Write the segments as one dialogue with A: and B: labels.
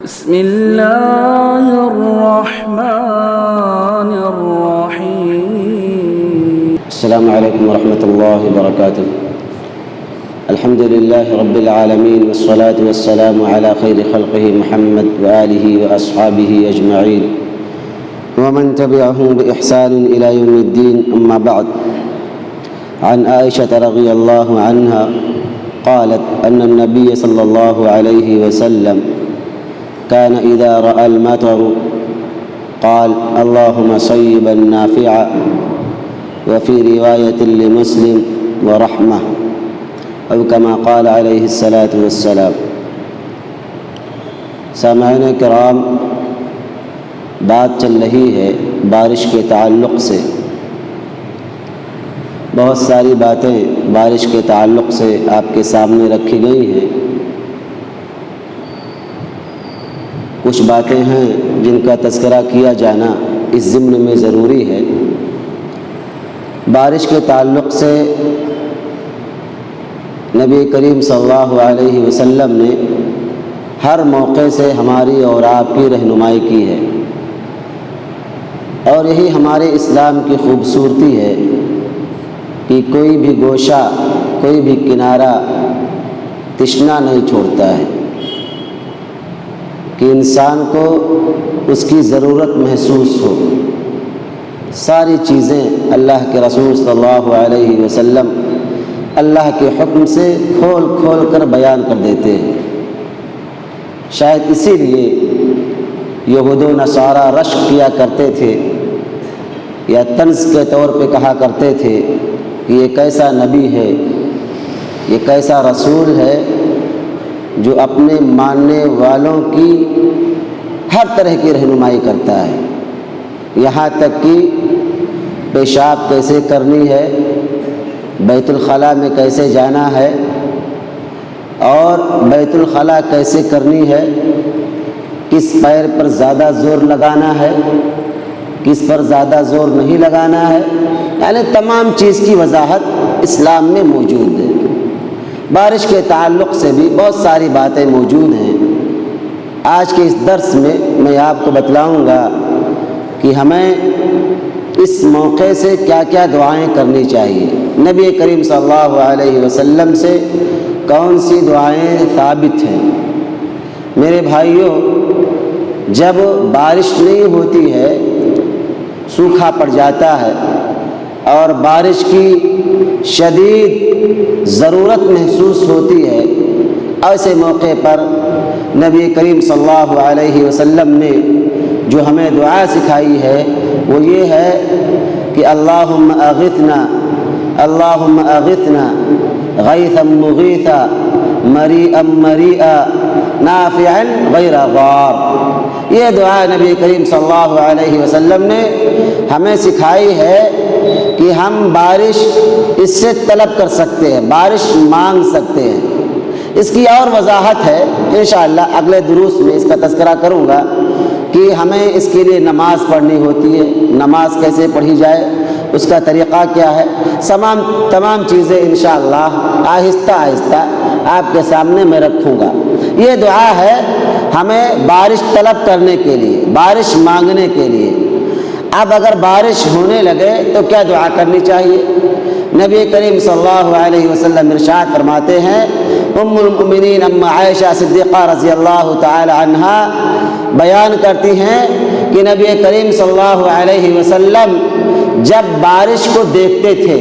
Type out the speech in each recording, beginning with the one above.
A: بسم الله الرحمن الرحيم.
B: السلام عليكم ورحمة الله وبركاته. الحمد لله رب العالمين، والصلاة والسلام على خير خلقه محمد وآله وأصحابه أجمعين ومن تبعهم بإحسان إلى يوم الدين. أما بعد، عن عائشة رضي الله عنها قالت أن النبي صلى الله عليه وسلم كان إذا رأى المطر قال اللهم صيبا نافعا، وفي رواية لمسلم ورحمة، أو كما قال عليه الصلاة والسلام. سامعین کرام، بات چل رہی ہے بارش کے تعلق سے. بہت ساری باتیں بارش کے تعلق سے آپ کے سامنے رکھی گئی ہیں. کچھ باتیں ہیں جن کا تذکرہ کیا جانا اس ضمن میں ضروری ہے. بارش کے تعلق سے نبی کریم صلی اللہ علیہ وسلم نے ہر موقع سے ہماری اور آپ کی رہنمائی کی ہے، اور یہی ہمارے اسلام کی خوبصورتی ہے کہ کوئی بھی گوشہ، کوئی بھی کنارہ تشنا نہیں چھوڑتا ہے کہ انسان کو اس کی ضرورت محسوس ہو. ساری چیزیں اللہ کے رسول صلی اللہ علیہ وسلم اللہ کے حکم سے کھول کھول کر بیان کر دیتے ہیں. شاید اسی لیے یہود و نصارہ رشک کیا کرتے تھے یا طنز کے طور پہ کہا کرتے تھے کہ یہ کیسا نبی ہے، یہ کیسا رسول ہے جو اپنے ماننے والوں کی ہر طرح کی رہنمائی کرتا ہے، یہاں تک کہ پیشاب کیسے کرنی ہے، بیت الخلاء میں کیسے جانا ہے، اور بیت الخلاء کیسے کرنی ہے، کس پیر پر زیادہ زور لگانا ہے، کس پر زیادہ زور نہیں لگانا ہے، یعنی تمام چیز کی وضاحت اسلام میں موجود ہے. بارش کے تعلق سے بھی بہت ساری باتیں موجود ہیں. آج کے اس درس میں میں آپ کو بتلاؤں گا کہ ہمیں اس موقع سے کیا کیا دعائیں کرنی چاہیے. نبی کریم صلی اللہ علیہ وسلم سے کون سی دعائیں ثابت ہیں. میرے بھائیوں، جب بارش نہیں ہوتی ہے، سوکھا پڑ جاتا ہے اور بارش کی شدید ضرورت محسوس ہوتی ہے، ایسے موقع پر نبی کریم صلی اللہ علیہ وسلم نے جو ہمیں دعا سکھائی ہے وہ یہ ہے کہ اللہم اغثنا، اللہم اغثنا غیثا مغیثا مریئا مریئا نافعا غیر ضار. یہ دعا نبی کریم صلی اللہ علیہ وسلم نے ہمیں سکھائی ہے کہ ہم بارش اس سے طلب کر سکتے ہیں، بارش مانگ سکتے ہیں. اس کی اور وضاحت ہے، انشاءاللہ اگلے دروس میں اس کا تذکرہ کروں گا کہ ہمیں اس کے لیے نماز پڑھنی ہوتی ہے، نماز کیسے پڑھی جائے، اس کا طریقہ کیا ہے. تمام چیزیں انشاءاللہ آہستہ آہستہ آپ کے سامنے میں رکھوں گا. یہ دعا ہے ہمیں بارش طلب کرنے کے لیے، بارش مانگنے کے لیے. اب اگر بارش ہونے لگے تو کیا دعا کرنی چاہیے؟ نبی کریم صلی اللہ علیہ وسلم ارشاد فرماتے ہیں، ام المؤمنین ام عائشہ صدیقہ رضی اللہ تعالی عنہا بیان کرتی ہیں کہ نبی کریم صلی اللہ علیہ وسلم جب بارش کو دیکھتے تھے،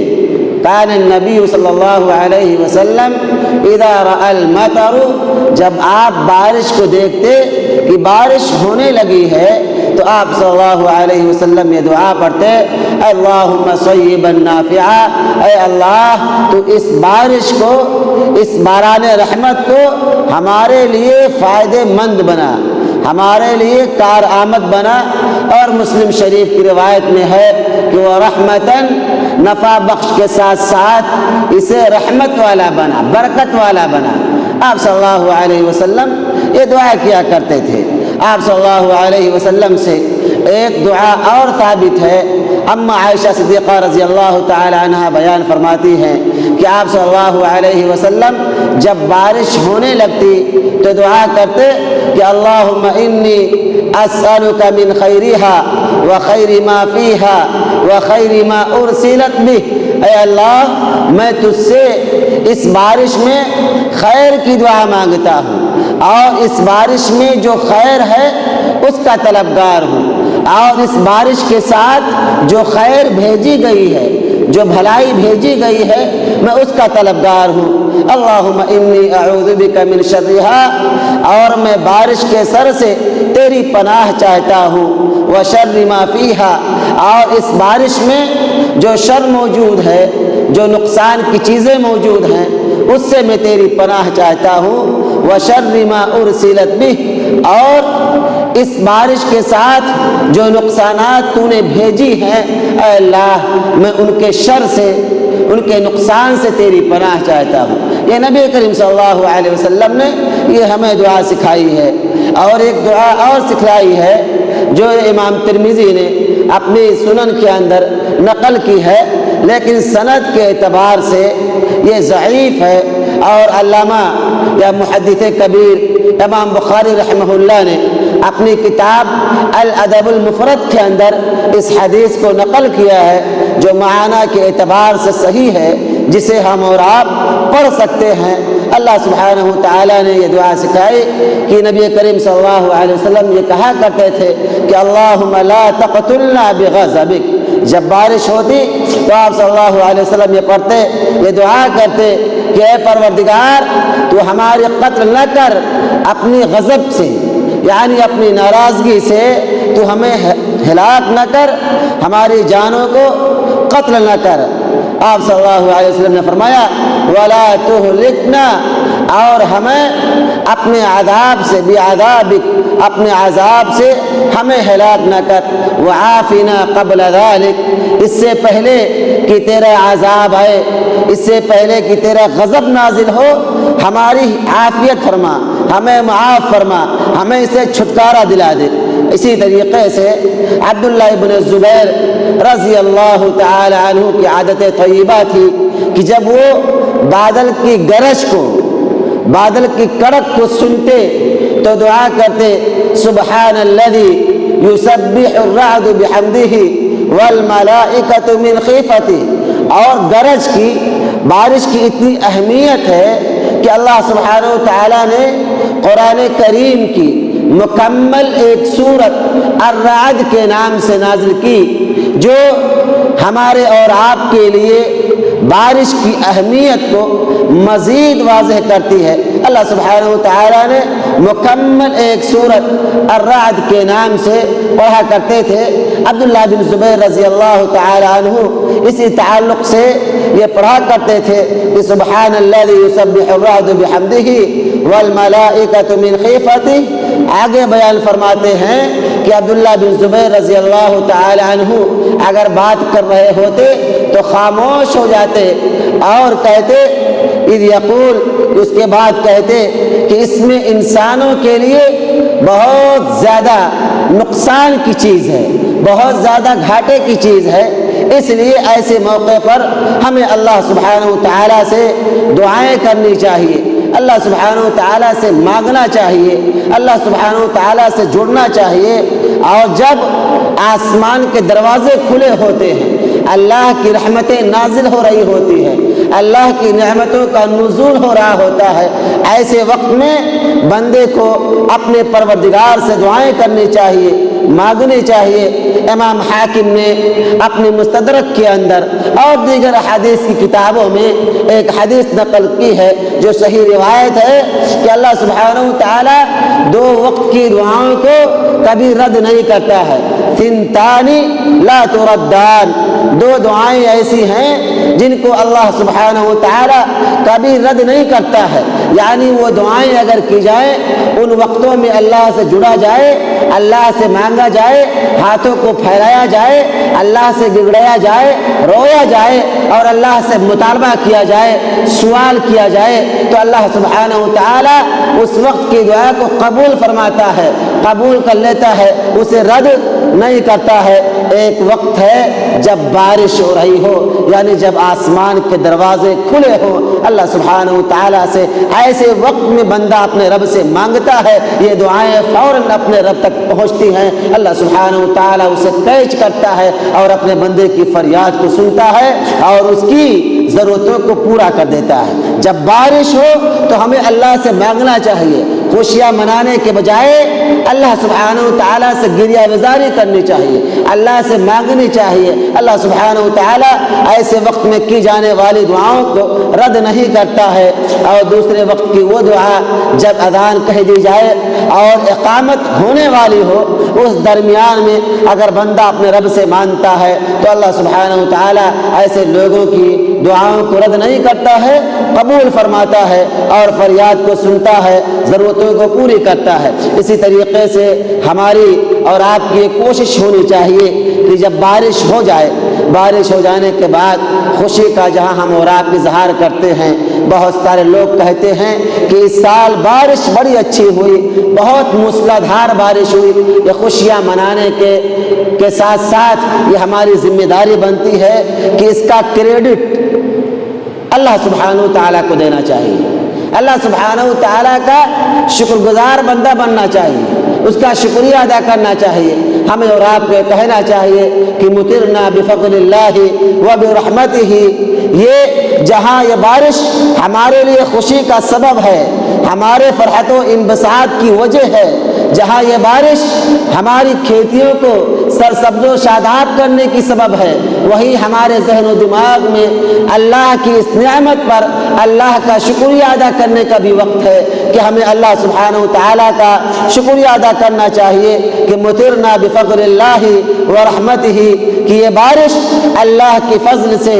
B: کان النبی صلی اللہ علیہ وسلم اذا رأى المطر، جب آپ بارش کو دیکھتے کہ بارش ہونے لگی ہے تو آپ صلی اللہ علیہ وسلم یہ دعا پڑھتے، اللہم صیبا نافعا، اے اللہ تو اس بارش کو، اس باران رحمت کو ہمارے لیے فائدہ مند بنا، ہمارے لیے کارآمد بنا. اور مسلم شریف کی روایت میں ہے کہ وہ رحمتاً، نفع بخش کے ساتھ ساتھ اسے رحمت والا بنا، برکت والا بنا. آپ صلی اللہ علیہ وسلم یہ دعا کیا کرتے تھے، آپ صلی اللہ علیہ وسلم سے ایک دعا اور ثابت ہے۔ اما عائشہ صدیقہ رضی اللہ تعالی عنہ بیان فرماتی ہیں کہ آپ صلی اللہ علیہ وسلم جب بارش ہونے لگتی تو دعا کرتے کہ اللہم انی اسألک من خیرہا وخیر ما فیہا وخیر ما ارسلت بہ، اے اللہ میں تجھ سے اس بارش میں خیر کی دعا مانگتا ہوں اور اس بارش میں جو خیر ہے اس کا طلبگار ہوں، اور اس بارش کے ساتھ جو خیر بھیجی گئی ہے، جو بھلائی بھیجی گئی ہے، میں اس کا طلبگار ہوں۔ اللہم انی اعوذ بک من شرہا، اور میں بارش کے سر سے تیری پناہ چاہتا ہوں، وشر ما فیہا، اور اس بارش میں جو شر موجود ہے، جو نقصان کی چیزیں موجود ہیں، اس سے میں تیری پناہ چاہتا ہوں، وشر ما ارسلت بہ، اور اس بارش کے ساتھ جو نقصانات تو نے بھیجی ہیں، اے اللہ میں ان کے شر سے، ان کے نقصان سے تیری پناہ چاہتا ہوں۔ یہ نبی کریم صلی اللہ علیہ وسلم نے یہ ہمیں دعا سکھائی ہے۔ اور ایک دعا اور سکھلائی ہے جو امام ترمذی نے اپنی سنن کے اندر نقل کی ہے، لیکن سند کے اعتبار سے یہ ضعیف ہے، اور علامہ یا محدث کبیر امام بخاری رحمہ اللہ نے اپنی کتاب الادب المفرد کے اندر اس حدیث کو نقل کیا ہے، جو معنی کے اعتبار سے صحیح ہے، جسے ہم اور آپ پڑھ سکتے ہیں۔ اللہ سبحانہ وتعالی نے یہ دعا سکھائی کہ نبی کریم صلی اللہ علیہ وسلم یہ کہا کرتے تھے کہ اللہم لا تقتلنا بغضبک، جب بارش ہوتی تو آپ صلی اللہ علیہ وسلم یہ پڑھتے، یہ دعا کرتے کہ اے پروردگار تو ہماری قتل نہ کر اپنی غضب سے، یعنی اپنی ناراضگی سے تو ہمیں ہلاک نہ کر، ہماری جانوں کو قتل نہ کر۔ آپ صلی اللہ علیہ وسلم نے فرمایا ولا تہلکنا، اور ہمیں اپنے عذاب سے، بعذابک، اپنے عذاب سے ہمیں ہلاک نہ کر، وعافنا قبل ذلک، اس سے پہلے کہ تیرا عذاب ہے، اس سے پہلے کہ تیرا غضب نازل ہو، ہماری عافیت فرما، ہمیں معاف فرما، ہمیں اسے چھٹکارا دلا دے۔ اسی طریقے سے عبداللہ ابن زبیر رضی اللہ تعالی عنہ کی عادت طیبہ تھی کہ جب وہ بادل کی گرج کو، بادل کی کڑک کو سنتے تو دعا کرتے سبحان الذی یسبح الرعد بحمدہ والملائکۃ من خیفتہ، اور گرج کی، بارش کی اتنی اہمیت ہے کہ اللہ سبحانہ وتعالی نے قرآن کریم کی مکمل ایک سورت الرعد کے نام سے نازل کی، جو ہمارے اور آپ کے لیے بارش کی اہمیت کو مزید واضح کرتی ہے۔ اللہ سبحانہ وتعالی نے مکمل ایک سورت الرعد کے نام سے پڑھا کرتے تھے۔ عبداللہ بن زبیر رضی اللہ تعالی عنہ اسی تعلق سے یہ پڑھا کرتے تھے کہ سبحان الذی یسبح الرعد بحمدہ والملائکۃ من خیفتہ۔ آگے بیان فرماتے ہیں کہ عبداللہ بن زبیر رضی اللہ تعالی عنہ اگر بات کر رہے ہوتے تو خاموش ہو جاتے اور کہتے اذ یقول، اس کے بعد کہتے کہ اس میں انسانوں کے لیے بہت زیادہ نقصان کی چیز ہے، بہت زیادہ گھاٹے کی چیز ہے، اس لیے ایسے موقع پر ہمیں اللہ سبحانہ وتعالی سے دعائیں کرنی چاہیے، اللہ سبحانہ وتعالی سے مانگنا چاہیے، اللہ سبحانہ وتعالی سے جڑنا چاہیے۔ اور جب آسمان کے دروازے کھلے ہوتے ہیں، اللہ کی رحمتیں نازل ہو رہی ہوتی ہیں، اللہ کی نعمتوں کا نزول ہو رہا ہوتا ہے، ایسے وقت میں بندے کو اپنے پروردگار سے دعائیں کرنی چاہیے، مانگنی چاہیے۔ امام حاکم نے اپنی مستدرک کے اندر اور دیگر احادیث کی کتابوں میں ایک حدیث نقل کی ہے جو صحیح روایت ہے کہ اللہ سبحانہ وتعالی دو وقت کی دعاؤں کو کبھی رد نہیں کرتا ہے۔ ثنتانی لا تردان، دو دعائیں ایسی ہیں جن کو اللہ سبحانہ وتعالی کبھی رد نہیں کرتا ہے، یعنی وہ دعائیں اگر کی جائیں، ان وقتوں میں اللہ سے جڑا جائے، اللہ سے مانگا جائے، ہاتھوں کو پھیلایا جائے، اللہ سے گڑگڑایا جائے، رویا جائے اور اللہ سے مطالبہ کیا جائے، سوال کیا جائے، تو اللہ سبحانہ و تعالیٰ اس وقت کی دعا کو قبول فرماتا ہے، قبول کر لیتا ہے، اسے رد نہیں کرتا ہے۔ ایک وقت ہے جب بارش ہو رہی ہو، یعنی جب آسمان کے دروازے کھلے ہوں، اللہ سبحانہ و تعالیٰ سے ایسے وقت میں بندہ اپنے رب سے مانگتا ہے، یہ دعائیں فوراً اپنے رب تک پہنچتی ہیں، اللہ سبحانہ و تعالیٰ اسے کیچ کرتا ہے اور اپنے بندے کی فریاد کو سنتا ہے اور اس کی ضرورتوں کو پورا کر دیتا ہے۔ جب بارش ہو تو ہمیں اللہ سے مانگنا چاہیے، خوشیاں منانے کے بجائے اللہ سبحانہ و تعالیٰ سے گریہ وزاری کرنی چاہیے، اللہ سے مانگنی چاہیے۔ اللہ سبحانہ و تعالیٰ ایسے وقت میں کی جانے والی دعاؤں کو رد نہیں کرتا ہے۔ اور دوسرے وقت کی وہ دعا جب اذان کہہ دی جائے اور اقامت ہونے والی ہو، اس درمیان میں اگر بندہ اپنے رب سے مانگتا ہے تو اللہ سبحانہ و تعالیٰ ایسے لوگوں کی دعاؤں کو رد نہیں کرتا ہے، قبول فرماتا ہے اور فریاد کو سنتا ہے، ضرورتوں کو پوری کرتا ہے۔ اسی طریقے سے ہماری اور آپ کی یہ کوشش ہونی چاہیے کہ جب بارش ہو جائے، بارش ہو جانے کے بعد خوشی کا جہاں ہم اور آپ اظہار کرتے ہیں، بہت سارے لوگ کہتے ہیں کہ اس سال بارش بڑی اچھی ہوئی، بہت موسلادھار بارش ہوئی، یہ خوشیاں منانے کے ساتھ ساتھ یہ ہماری ذمہ داری بنتی ہے کہ اس کا کریڈٹ اللہ سبحانہ و تعالیٰ کو دینا چاہیے، اللہ سبحانہ و تعالیٰ کا شکر گزار بندہ بننا چاہیے، اس کا شکریہ ادا کرنا چاہیے۔ ہمیں اور آپ کو کہنا چاہیے کہ مطرنا بفضل اللہ وبرحمتہ، یہ جہاں یہ بارش ہمارے لیے خوشی کا سبب ہے، ہمارے فرحت و انبساط کی وجہ ہے، جہاں یہ بارش ہماری کھیتیوں کو سرسبز و شاداب کرنے کی سبب ہے، وہی ہمارے ذہن و دماغ میں اللہ کی اس نعمت پر اللہ کا شکریہ ادا کرنے کا بھی وقت ہے کہ ہمیں اللہ سبحانہ و تعالیٰ کا شکریہ ادا کرنا چاہیے کہ مطرنا بفضل اللہ ورحمتہ، کہ یہ بارش اللہ کے فضل سے،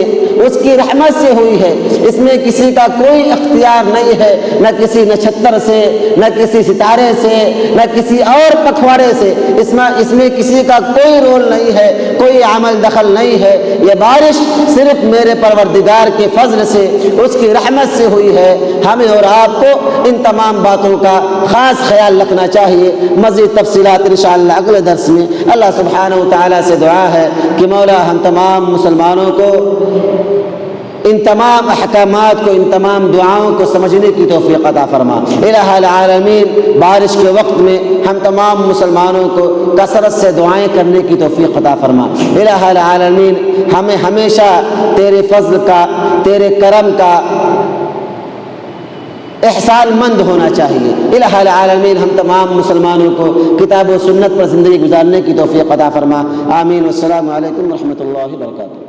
B: اس کی رحمت سے ہوئی ہے، اس میں کسی کا کوئی اختیار نہیں ہے، نہ کسی نچھتر سے، نہ کسی ستارے سے، نہ کسی اور پکھواڑے سے، اس میں کسی کا کوئی رول نہیں ہے، کوئی عمل دخل نہیں ہے، یہ بارش صرف میرے پروردگار کے فضل سے، اس کی رحمت سے ہوئی ہے۔ ہمیں اور آپ کو ان تمام باتوں کا خاص خیال رکھنا چاہیے۔ مزید تفصیلات انشاءاللہ اگلے درس میں۔ اللہ سبحانہ و تعالیٰ سے دعا ہے کہ مولا ہم تمام مسلمانوں کو ان تمام احکامات کو، ان تمام دعاؤں کو سمجھنے کی توفیق عطا فرما۔ الہ العالمین، بارش کے وقت میں ہم تمام مسلمانوں کو کثرت سے دعائیں کرنے کی توفیق عطا فرما۔ الہ العالمین، ہمیں ہمیشہ تیرے فضل کا، تیرے کرم کا احسان مند ہونا چاہیے۔ الہ العالمین، ہم تمام مسلمانوں کو کتاب و سنت پر زندگی گزارنے کی توفیق عطا فرما۔ آمین۔ والسلام علیکم ورحمۃ اللہ وبرکاتہ۔